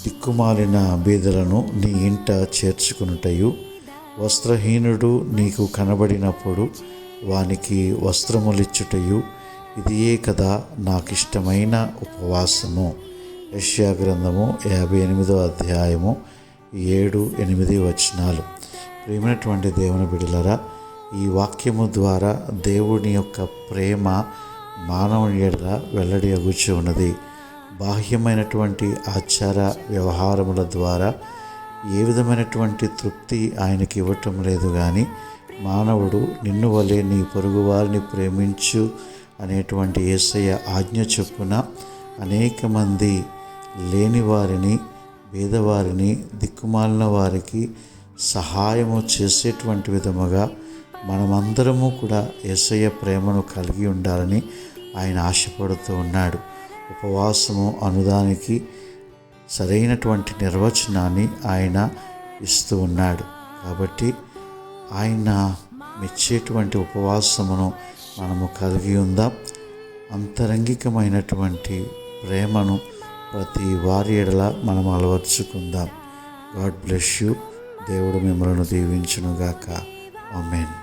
దిక్కుమాలిన బీదలను నీ ఇంట చేర్చుకునుటయు, వస్త్రహీనుడు నీకు కనబడినప్పుడు వానికి వస్త్రములిచ్చుటయు ఇదియే కదా నాకిష్టమైన ఉపవాసము. యెషయా గ్రంథము 58వ అధ్యాయము 7-8 వచనాలు. ప్రియమైనటువంటి దేవుని బిడ్డలారా, ఈ వాక్యము ద్వారా దేవుని యొక్క ప్రేమ మానవుని ఎడల వెల్లడి అగుచు ఉన్నది. బాహ్యమైనటువంటి ఆచార వ్యవహారముల ద్వారా ఏ విధమైనటువంటి తృప్తి ఆయనకి ఇవ్వటం లేదు. కానీ మానవుడు నిన్ను వలె నీ పొరుగువారిని ప్రేమించు అనేటువంటి యేసయ్య ఆజ్ఞ చొప్పున అనేక మంది లేని వారిని, పేదవారిని, దిక్కుమాలిన వారికి సహాయము చేసేటువంటి విధముగా మనమందరము కూడా యేసయ్య ప్రేమను కలిగి ఉండాలని ఆయన ఆశపడుతూ ఉన్నాడు. ఉపవాసము అనుదానికి సరైనటువంటి నిర్వచనాన్ని ఆయన ఇస్తూ ఉన్నాడు. కాబట్టి ఆయన మెచ్చేటువంటి ఉపవాసమును మనము కలిగి ఉందాం. అంతరంగికమైనటువంటి ప్రేమను ప్రతి వారి ఎడల మనం అలవర్చుకుందాం. God bless you. దేవుడు మిమ్మల్ని దీవించునుగాక. ఆమేన్.